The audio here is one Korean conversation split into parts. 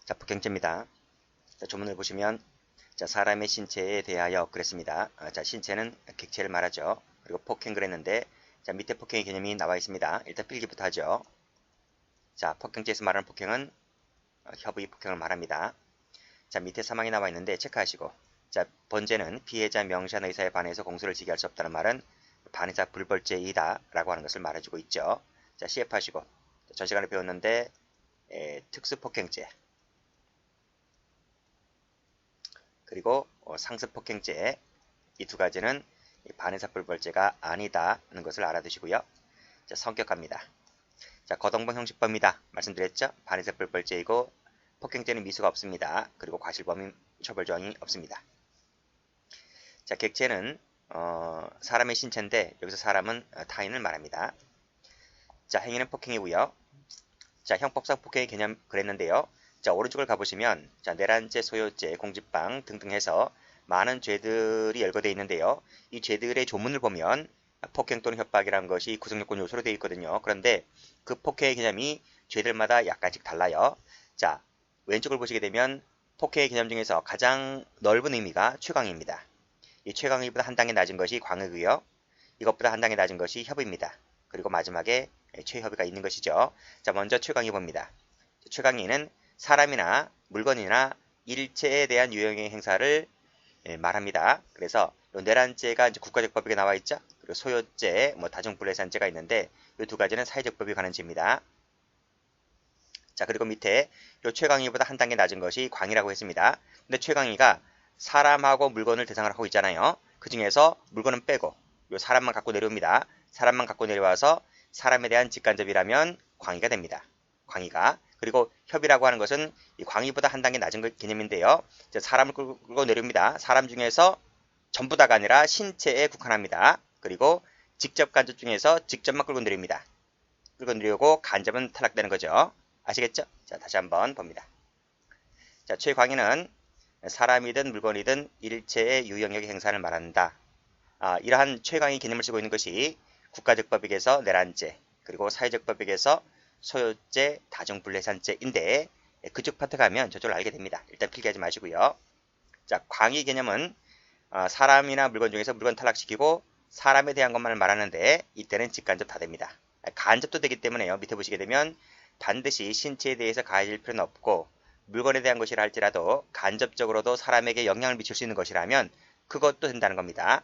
자, 폭행죄입니다. 자, 조문을 보시면 자, 사람의 신체에 대하여 그랬습니다. 자, 신체는 객체를 말하죠. 그리고 폭행 그랬는데 자, 밑에 폭행의 개념이 나와 있습니다. 일단 필기부터 하죠. 자, 폭행죄에서 말하는 폭행은 협의 폭행을 말합니다. 자, 밑에 사망이 나와 있는데 체크하시고 자, 번제는 피해자 명시한 의사에 반해서 공소를 지기할 수 없다는 말은 반의사 불벌죄이다 라고 하는 것을 말해주고 있죠. 자, CF하시고 전 시간에 배웠는데 특수폭행죄 그리고 상습폭행죄 이 두 가지는 반의사불벌죄가 아니다는 것을 알아두시고요. 자, 성격 갑니다. 자, 거동범 형식범이다 말씀드렸죠. 반의사불벌죄이고 폭행죄는 미수가 없습니다. 그리고 과실범임 처벌조항이 없습니다. 자, 객체는 사람의 신체인데 여기서 사람은 타인을 말합니다. 자, 행위는 폭행이고요. 자, 형법상 폭행의 개념 그랬는데요. 자, 오른쪽을 가보시면 자, 내란죄, 소요죄, 공직방 등등 해서 많은 죄들이 열거되어 있는데요. 이 죄들의 조문을 보면 폭행 또는 협박이라는 것이 구성요건 요소로 되어 있거든요. 그런데 그 폭행의 개념이 죄들마다 약간씩 달라요. 자, 왼쪽을 보시게 되면 폭행의 개념 중에서 가장 넓은 의미가 최강입니다. 이 최강의보다 한 단계 낮은 것이 광의고요. 이것보다 한 단계 낮은 것이 협의입니다. 그리고 마지막에 최협의가 있는 것이죠. 자, 먼저 최강의 봅니다. 최강의는 사람이나 물건이나 일체에 대한 유형의 행사를 말합니다. 그래서 내란죄가 이제 국가적 법에 나와 있죠. 그리고 소요죄, 다중불례산죄가 있는데 이 두 가지는 사회적 법이 관한 죄입니다. 자, 그리고 밑에 이 최강의보다 한 단계 낮은 것이 광의라고 했습니다. 근데 최강의가 사람하고 물건을 대상으로 하고 있잖아요. 그 중에서 물건은 빼고 이 사람만 갖고 내려옵니다. 사람만 갖고 내려와서 사람에 대한 직간접이라면 광의가 됩니다. 광의가. 그리고 협의라고 하는 것은 이 광의보다 한 단계 낮은 개념인데요. 사람을 끌고 내려옵니다. 사람 중에서 전부 다가 아니라 신체에 국한합니다. 그리고 직접 간접 중에서 직접만 끌고 내려옵니다. 끌고 내려오고 간접은 탈락되는 거죠. 아시겠죠? 자, 다시 한번 봅니다. 자, 최광의는 사람이든 물건이든 일체의 유형력의 행사를 말한다. 이러한 최강의 개념을 쓰고 있는 것이 국가적 법익에서 내란죄, 그리고 사회적 법익에서 소요죄, 다중불례산죄인데 그쪽 파트 가면 저쪽을 알게 됩니다. 일단 필기하지 마시고요. 자, 광의 개념은 사람이나 물건 중에서 물건 탈락시키고 사람에 대한 것만을 말하는데 이때는 직간접 다 됩니다. 간접도 되기 때문에요. 밑에 보시게 되면 반드시 신체에 대해서 가해질 필요는 없고 물건에 대한 것이라 할지라도 간접적으로도 사람에게 영향을 미칠 수 있는 것이라면 그것도 된다는 겁니다.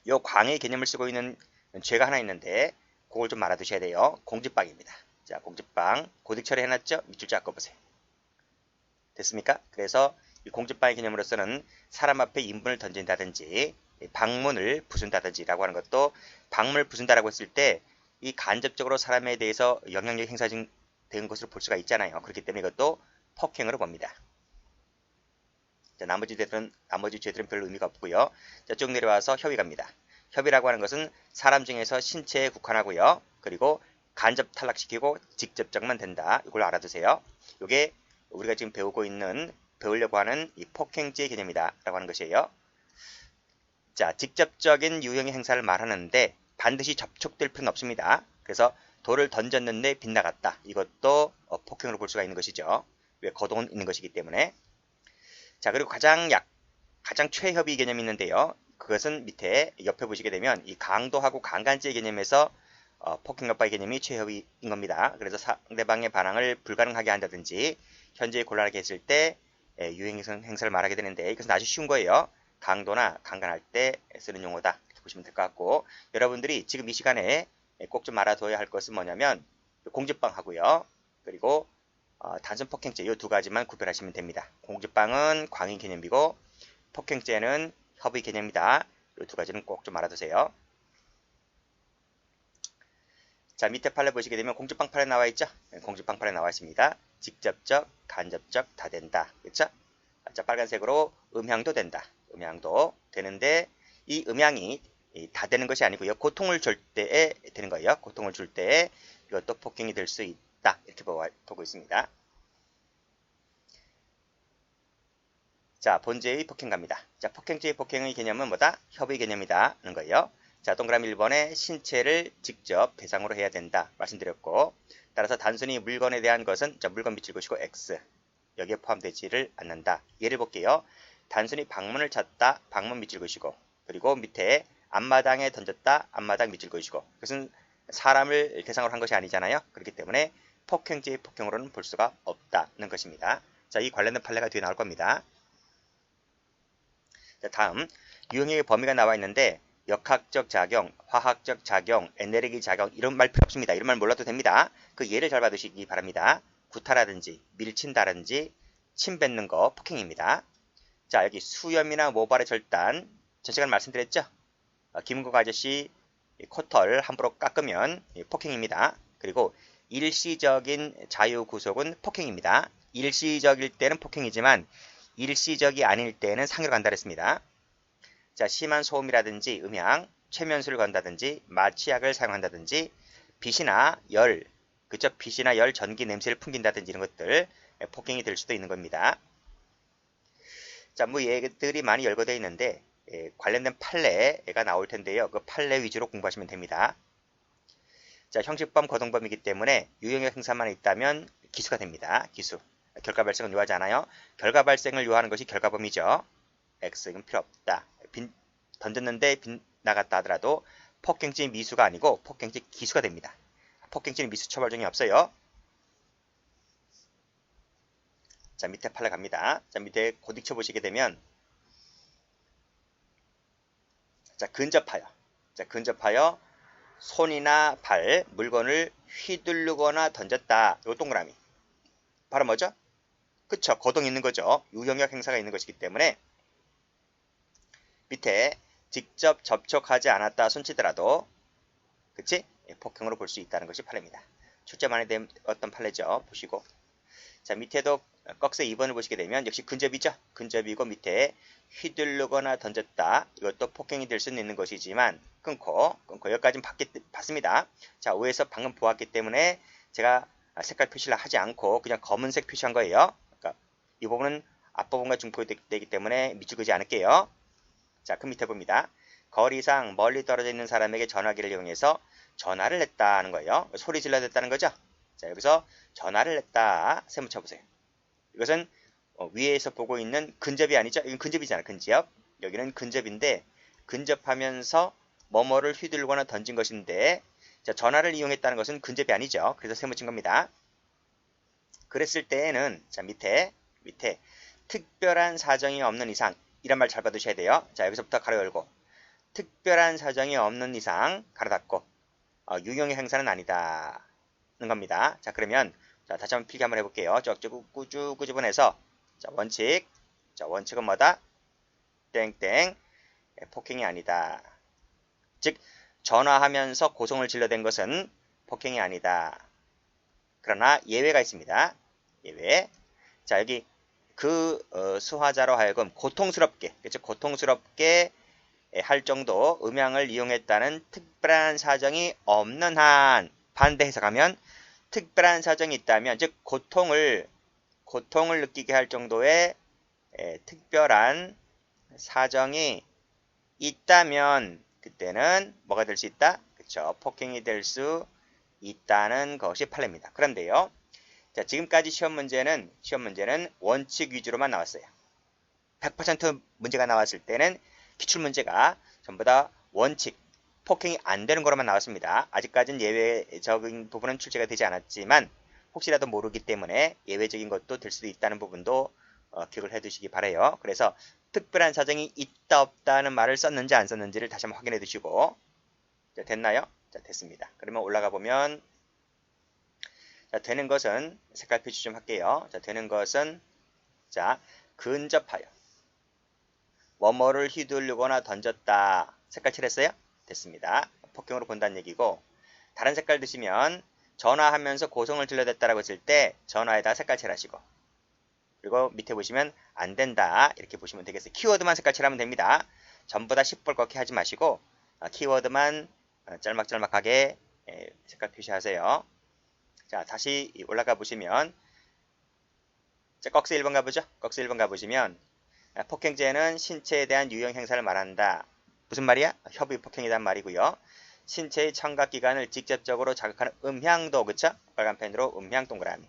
요 광의 개념을 쓰고 있는 죄가 하나 있는데 그걸 좀 알아두셔야 돼요. 공직방입니다. 자, 공직방 고딕 처리해놨죠? 밑줄 쫙 꺼보세요. 됐습니까? 그래서 이 공직방의 개념으로서는 사람 앞에 인분을 던진다든지 방문을 부순다든지라고 하는 것도 방문을 부순다라고 했을 때 이 간접적으로 사람에 대해서 영향력이 행사된 것으로 볼 수가 있잖아요. 그렇기 때문에 이것도 폭행으로 봅니다. 자, 나머지 죄들은 별 의미가 없고요. 자, 쭉 내려와서 협의 갑니다. 협의라고 하는 것은 사람 중에서 신체에 국한하고요. 그리고 간접 탈락시키고 직접적만 된다. 이걸 알아두세요. 이게 우리가 지금 배우려고 하는 이 폭행죄의 개념이다. 라고 하는 것이에요. 자, 직접적인 유형의 행사를 말하는데 반드시 접촉될 필요는 없습니다. 그래서 돌을 던졌는데 빗나갔다. 이것도 폭행으로 볼 수가 있는 것이죠. 왜? 거동은 있는 것이기 때문에. 자, 그리고 가장 최협의 개념이 있는데요. 그것은 밑에 옆에 보시게 되면 이 강도하고 강간죄 개념에서 폭행협박의 개념이 최협의인 겁니다. 그래서 상대방의 반항을 불가능하게 한다든지 현재에 곤란하게 했을 때 유행 행사를 말하게 되는데 이것은 아주 쉬운 거예요. 강도나 강간할 때 쓰는 용어다. 이렇게 보시면 될 것 같고 여러분들이 지금 이 시간에 꼭 좀 알아둬야 할 것은 뭐냐면 공직방하고요. 그리고 단순 폭행죄 이 두 가지만 구별하시면 됩니다. 공직방은 광의 개념이고 폭행죄는 협의 개념이다. 이 두 가지는 꼭 좀 알아두세요. 자, 밑에 판례 보시게 되면 공직방 판례 나와 있죠? 공직방 판례 나와 있습니다. 직접적, 간접적 다 된다. 그렇죠? 자, 빨간색으로 음향도 된다. 음향도 되는데 이 음향이 다 되는 것이 아니고요. 고통을 줄 때에 되는 거예요. 고통을 줄 때에 이것도 폭행이 될 수 있다. 이렇게 보고 있습니다. 자, 본죄의 폭행 갑니다. 자, 폭행죄의 폭행의 개념은 뭐다? 협의 개념이다. 는 거예요. 자, 동그라미 1번에 신체를 직접 대상으로 해야 된다. 말씀드렸고 따라서 단순히 물건에 대한 것은 물건 밑줄 그으시고 X 여기에 포함되지를 않는다. 예를 볼게요. 단순히 방문을 찾다, 방문 밑줄 그으시고, 그리고 밑에 앞마당에 던졌다, 앞마당 밑줄 그으시고. 그것은 사람을 대상으로 한 것이 아니잖아요. 그렇기 때문에 폭행죄의 폭행으로는 볼 수가 없다는 것입니다. 자, 이 관련된 판례가 뒤에 나올 겁니다. 자, 다음 유형의 범위가 나와 있는데 역학적 작용, 화학적 작용, 에너지 작용 이런 말 필요 없습니다. 이런 말 몰라도 됩니다. 그 예를 잘 받으시기 바랍니다. 구타라든지 밀친다든지 침 뱉는 거 폭행입니다. 자, 여기 수염이나 모발의 절단 전 시간 말씀드렸죠. 김은국 아저씨 코털 함부로 깎으면 폭행입니다. 그리고 일시적인 자유구속은 폭행입니다. 일시적일 때는 폭행이지만 일시적이 아닐 때는 상해로 간다 그랬습니다. 자, 심한 소음이라든지 음향, 최면수를 건다든지 마취약을 사용한다든지 빛이나 열, 그쵸? 빛이나 열, 전기, 냄새를 풍긴다든지 이런 것들 폭행이 될 수도 있는 겁니다. 자, 뭐 얘들이 많이 열거되어 있는데 관련된 판례가 나올 텐데요. 그 판례 위주로 공부하시면 됩니다. 자, 형식범, 거동범이기 때문에 유형의 행사만 있다면 기수가 됩니다. 기수. 결과 발생은 요하지 않아요. 결과 발생을 요하는 것이 결과범이죠. X는 필요 없다. 던졌는데 빗나갔다 하더라도 폭행죄 미수가 아니고 폭행죄 기수가 됩니다. 폭행죄는 미수 처벌 중에 없어요. 자, 밑에 판례 갑니다. 자, 밑에 고딕 보시게 되면 자, 근접하여. 자, 근접하여 손이나 발, 물건을 휘두르거나 던졌다. 요 동그라미. 바로 뭐죠? 그쵸. 거동 있는 거죠. 유형력 행사가 있는 것이기 때문에 밑에 직접 접촉하지 않았다 손치더라도 그치? 폭행으로 볼 수 있다는 것이 판례입니다. 출제 많이 된 어떤 판례죠. 보시고 자, 밑에도 꺽쇠 2번을 보시게 되면 역시 근접이죠. 근접이고 밑에 휘두르거나 던졌다. 이것도 폭행이 될 수는 있는 것이지만 끊고 여기까지는 봤습니다. 자, 위에서 방금 보았기 때문에 제가 색깔 표시를 하지 않고 그냥 검은색 표시한 거예요. 그러니까 이 부분은 앞부분과 중복이 되기 때문에 밑줄 그지 않을게요. 자, 그 밑에 봅니다. 거리상 멀리 떨어져 있는 사람에게 전화기를 이용해서 전화를 냈다는 거예요. 소리 질러댔다는 거죠. 자, 여기서 전화를 냈다. 세모 쳐보세요. 이것은 위에서 보고 있는 근접이 아니죠. 이건 근접이잖아. 근접. 여기는 근접인데 근접하면서 뭐뭐를 휘둘거나 던진 것인데 자, 전화를 이용했다는 것은 근접이 아니죠. 그래서 세모 친 겁니다. 그랬을 때에는 자, 밑에 특별한 사정이 없는 이상 이란 말 잘 받으셔야 돼요. 자, 여기서부터 가로 열고 특별한 사정이 없는 이상 가로 닫고 유형의 행사는 아니다는 겁니다. 자, 그러면 자, 다시 한번 필기 한번 해볼게요. 쭉 끄집어내서 자, 원칙. 자, 원칙은 뭐다? 땡땡 폭행이 아니다. 즉 전화하면서 고성을 질러댄 것은 폭행이 아니다. 그러나 예외가 있습니다. 예외. 자, 여기 그 수화자로 하여금 고통스럽게, 그렇죠? 고통스럽게 할 정도 음향을 이용했다는 특별한 사정이 없는 한 반대 해석하면 특별한 사정이 있다면 즉 고통을 느끼게 할 정도의 특별한 사정이 있다면 그때는 뭐가 될 수 있다? 그렇죠? 폭행이 될 수 있다는 것이 판례입니다. 그런데요. 자, 지금까지 시험 문제는 원칙 위주로만 나왔어요. 100% 문제가 나왔을 때는 기출문제가 전부 다 원칙, 폭행이 안 되는 거로만 나왔습니다. 아직까지는 예외적인 부분은 출제가 되지 않았지만 혹시라도 모르기 때문에 예외적인 것도 될 수도 있다는 부분도 기억을 해두시기 바라요. 그래서 특별한 사정이 있다 없다는 말을 썼는지 안 썼는지를 다시 한번 확인해 두시고 자, 됐나요? 자, 됐습니다. 그러면 올라가 보면 자, 되는 것은 색깔 표시 좀 할게요. 자, 되는 것은 자, 근접하여 뭐뭐를 휘두르거나 던졌다. 색깔 칠했어요? 됐습니다. 폭행으로 본다는 얘기고 다른 색깔 드시면 전화하면서 고성을 질러댔다라고 했을 때 전화에다 색깔 칠하시고 그리고 밑에 보시면 안 된다 이렇게 보시면 되겠어요. 키워드만 색깔 칠하면 됩니다. 전부 다 시뻘겋게 하지 마시고 키워드만 짤막짤막하게 색깔 표시하세요. 자, 다시 올라가 보시면 자, 꺽쇠 1번 가보죠. 꺽쇠 1번 가보시면 폭행죄는 신체에 대한 유형 행사를 말한다. 무슨 말이야? 협의 폭행이란 말이고요. 신체의 청각기관을 직접적으로 자극하는 음향도, 그쵸? 빨간 펜으로 음향 동그라미.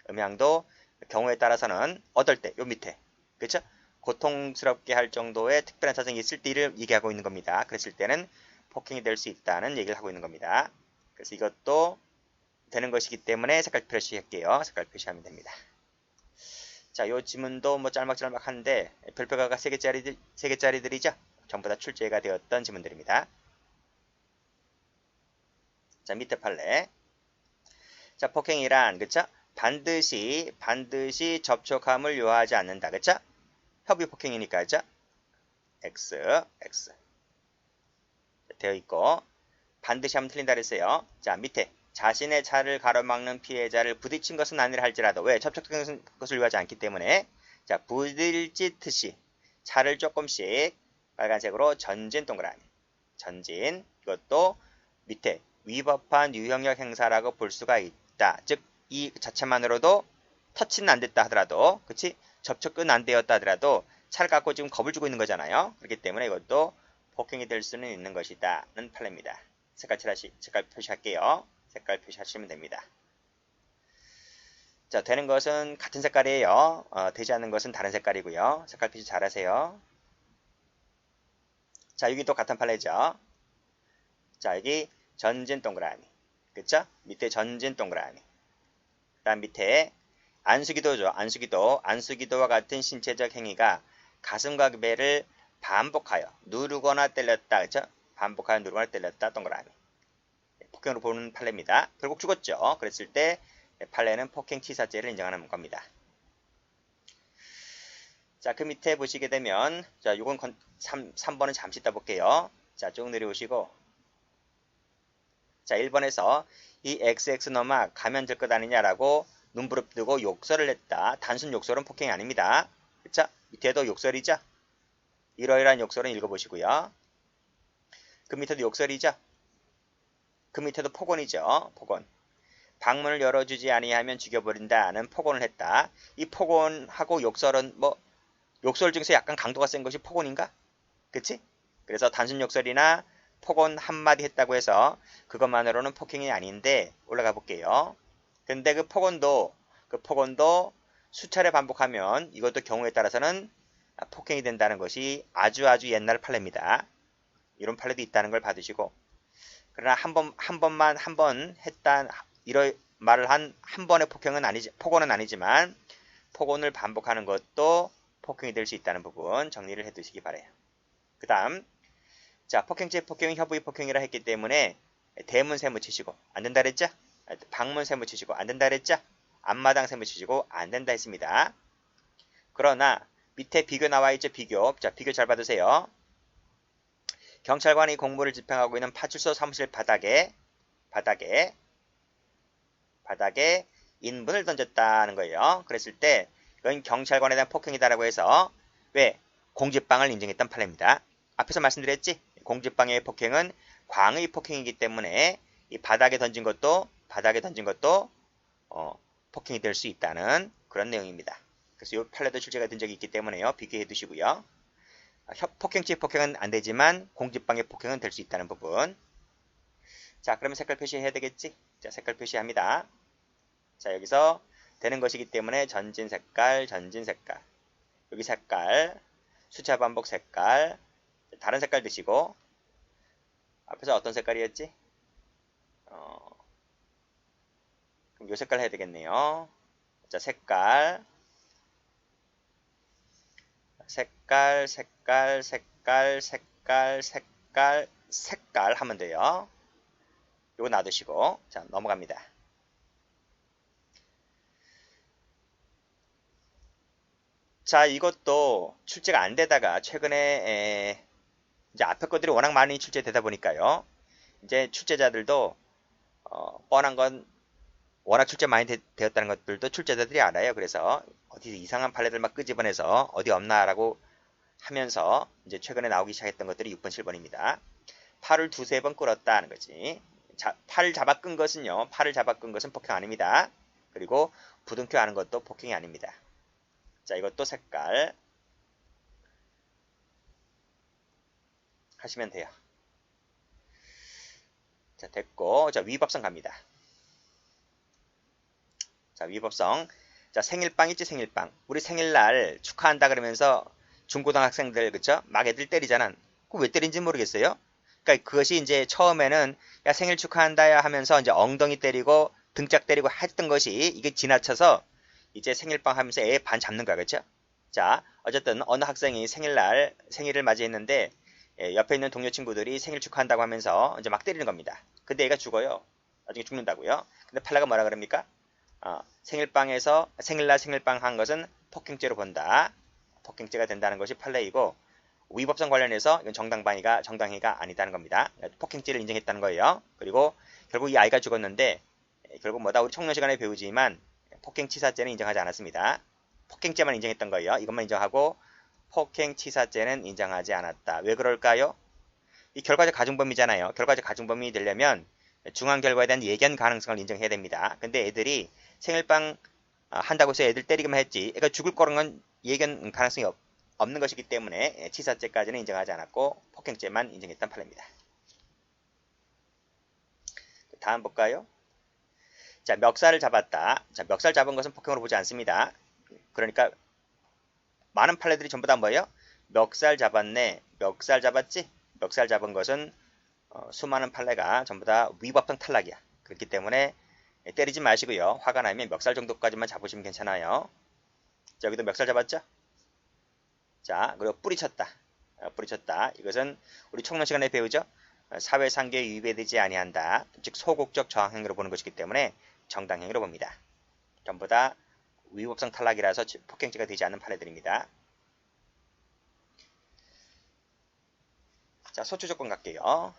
음향도 경우에 따라서는 어떨 때, 요 밑에, 그쵸? 고통스럽게 할 정도의 특별한 사정이 있을 때를 얘기하고 있는 겁니다. 그랬을 때는 폭행이 될 수 있다는 얘기를 하고 있는 겁니다. 그래서 이것도 되는 것이기 때문에 색깔 표시할게요. 색깔 표시하면 됩니다. 자, 요 지문도 뭐 짤막짤막한데 별표가가 3개짜리들이죠? 전부 다 출제가 되었던 지문들입니다. 자, 밑에 판례. 자, 폭행이란, 그쵸? 반드시 접촉함을 요하지 않는다, 그쵸? 협의 폭행이니까, 그쵸? X 되어 있고, 반드시 하면 틀린다 그랬어요. 자, 밑에 자신의 차를 가로막는 피해자를 부딪힌 것은 아니라 할지라도, 왜? 접촉된 것을 요하지 않기 때문에, 자, 부딪히듯이 차를 조금씩 빨간색으로 전진 동그라미. 전진, 이것도 밑에 위법한 유형력 행사라고 볼 수가 있다. 즉, 이 자체만으로도 터치는 안 됐다 하더라도, 그치? 접촉은 안 되었다 하더라도 차를 갖고 지금 겁을 주고 있는 거잖아요. 그렇기 때문에 이것도 폭행이 될 수는 있는 것이다는 판례입니다. 색깔 표시할게요. 색깔 표시하시면 됩니다. 자, 되는 것은 같은 색깔이에요. 되지 않는 것은 다른 색깔이고요. 색깔 표시 잘 하세요. 자, 여기 또 같은 판례죠. 자, 여기 전진 동그라미. 그쵸? 밑에 전진 동그라미. 그 다음 밑에 안수기도죠. 안수기도와 같은 신체적 행위가 가슴과 배를 반복하여 누르거나 때렸다. 그쵸? 반복하여 누르거나 때렸다. 동그라미. 폭행으로 보는 판례입니다. 결국 죽었죠. 그랬을 때 판례는 폭행치사죄를 인정하는 겁니다. 자, 그 밑에 보시게 되면, 자, 요건 3번은 잠시 이따 볼게요. 자, 쭉 내려오시고, 자, 1번에서 이 XX 너마 가면 될 것 아니냐라고 눈부릅뜨고 욕설을 했다. 단순 욕설은 폭행이 아닙니다. 그쵸? 밑에도 욕설이죠? 이러이러한 욕설은 읽어보시고요. 그 밑에도 욕설이죠? 그 밑에도 폭언이죠. 폭언. 방문을 열어주지 아니하면 죽여버린다는 폭언을 했다. 이 폭언하고 욕설은 뭐 욕설 중에서 약간 강도가 센 것이 폭언인가? 그치? 그래서 단순 욕설이나 폭언 한마디 했다고 해서 그것만으로는 폭행이 아닌데 올라가 볼게요. 근데 그 폭언도 수차례 반복하면 이것도 경우에 따라서는 폭행이 된다는 것이 아주 옛날 판례입니다. 이런 판례도 있다는 걸 받으시고, 그러나 한 번 했다 이런 말을 한 번의 폭언은 아니지만 폭언을 반복하는 것도 폭행이 될 수 있다는 부분 정리를 해 두시기 바래요. 그 다음, 자, 폭행죄 폭행은 협의 폭행이라 했기 때문에 대문 세무 치시고 안 된다 그랬죠? 방문 세무 치시고 안 된다 그랬죠? 앞마당 세무 치시고 안 된다 했습니다. 그러나 밑에 비교 나와 있죠? 비교. 자, 비교 잘 받으세요. 경찰관이 공무를 집행하고 있는 파출소 사무실 바닥에 인분을 던졌다는 거예요. 그랬을 때 이건 경찰관에 대한 폭행이다라고 해서 왜? 공직방을 인정했던 판례입니다. 앞에서 말씀드렸지? 공직방의 폭행은 광의 폭행이기 때문에 이 바닥에 던진 것도 폭행이 될 수 있다는 그런 내용입니다. 그래서 이 판례도 출제가 된 적이 있기 때문에요. 비교해 두시고요. 폭행죄 폭행은 안 되지만 공직방의 폭행은 될 수 있다는 부분. 자, 그러면 색깔 표시해야 되겠지? 자, 색깔 표시합니다. 자, 여기서 되는 것이기 때문에 전진 색깔, 여기 색깔, 수차 반복 색깔, 다른 색깔 드시고, 앞에서 어떤 색깔이었지? 그럼 이 색깔 해야 되겠네요. 자, 색깔 하면 돼요. 요거 놔두시고, 자, 넘어갑니다. 자, 이것도 출제가 안 되다가 최근에 이제 앞에 것들이 워낙 많이 출제되다 보니까요. 이제 출제자들도 뻔한 건 워낙 출제 많이 되었다는 것들도 출제자들이 알아요. 그래서 어디 이상한 판례들 막 끄집어내서 어디 없나라고 하면서 이제 최근에 나오기 시작했던 것들이 6번, 7번입니다. 팔을 두세 번 끌었다는 거지. 자, 팔을 잡아 끈 것은요. 폭행 아닙니다. 그리고 부둥켜 하는 것도 폭행이 아닙니다. 자, 이것도 색깔 하시면 돼요. 자, 됐고, 자, 위법성 갑니다. 자, 위법성. 자, 생일빵 있지, 생일빵. 우리 생일날 축하한다 그러면서 중고등학생들, 그쵸? 막 애들 때리잖아. 그거 왜 때린지 모르겠어요. 그러니까 그것이 이제 처음에는 야, 생일 축하한다야 하면서 이제 엉덩이 때리고 등짝 때리고 했던 것이 이게 지나쳐서 이제 생일빵 하면서 애 반 잡는 거야, 그쵸? 자, 어쨌든 어느 학생이 생일을 맞이했는데 옆에 있는 동료 친구들이 생일 축하한다고 하면서 이제 막 때리는 겁니다. 근데 얘가 죽어요. 나중에 죽는다고요. 근데 팔라가 뭐라 그럽니까? 생일날 생일빵 한 것은 폭행죄로 본다. 폭행죄가 된다는 것이 판례이고 위법성 관련해서 이건 정당행위가 아니다는 겁니다. 폭행죄를 인정했다는 거예요. 그리고 결국 이 아이가 죽었는데 결국 뭐다 우리 총론 시간에 배우지만 폭행치사죄는 인정하지 않았습니다. 폭행죄만 인정했던 거예요. 이것만 인정하고 폭행치사죄는 인정하지 않았다. 왜 그럴까요? 이 결과적 가중범위잖아요. 결과적 가중범위 되려면 중한 결과에 대한 예견 가능성을 인정해야 됩니다. 근데 애들이 생일빵 한다고 해서 애들 때리기만 했지 애가 죽을 거라는 건 예견 가능성이 없는 것이기 때문에 치사죄까지는 인정하지 않았고 폭행죄만 인정했던 판례입니다. 다음 볼까요? 자, 멱살을 잡았다. 자, 멱살 잡은 것은 폭행으로 보지 않습니다. 그러니까 많은 판례들이 전부 다 뭐예요? 멱살 잡았네. 멱살 잡았지? 멱살 잡은 것은 수많은 판례가 전부 다 위법성 탈락이야. 그렇기 때문에 때리지 마시고요. 화가 나면 멱살 정도까지만 잡으시면 괜찮아요. 자, 여기도 멱살 잡았죠? 자, 그리고 뿌리쳤다. 뿌리쳤다. 이것은 우리 총론 시간에 배우죠? 사회상규에 위배되지 아니한다. 즉 소극적 저항행위로 보는 것이기 때문에 정당행위로 봅니다. 전부 다 위법성 탈락이라서 폭행죄가 되지 않는 판례들입니다. 자, 소추조건 갈게요.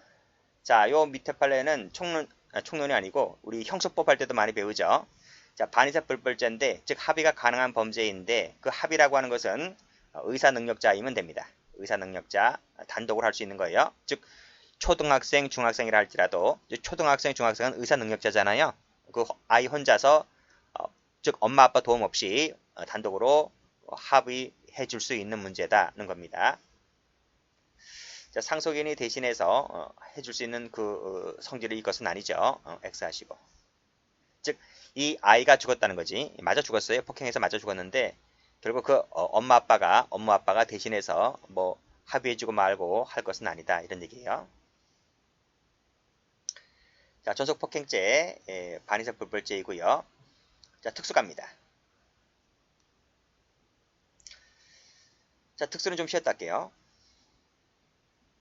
자, 요 밑에 판례는 총론이 아니고 우리 형소법 할 때도 많이 배우죠. 자, 반의사불벌죄인데 즉 합의가 가능한 범죄인데 그 합의라고 하는 것은 의사능력자이면 됩니다. 의사능력자 단독으로 할 수 있는 거예요. 즉 초등학생, 중학생이라 할지라도 초등학생, 중학생은 의사능력자잖아요. 그 아이 혼자서 즉 엄마 아빠 도움 없이 단독으로 합의해 줄 수 있는 문제다는 겁니다. 자, 상속인이 대신해서 해줄 수 있는 그 성질을 일 것은 아니죠. X 하시고. 즉 이 아이가 죽었다는 거지. 맞아 죽었어요. 폭행해서 맞아 죽었는데 결국 그 엄마 아빠가 대신해서 뭐 합의해주고 말고 할 것은 아니다. 이런 얘기예요. 자, 전속폭행죄 반의사불벌죄이고요. 자, 특수갑니다. 자, 특수는 좀 쉬었다 할게요.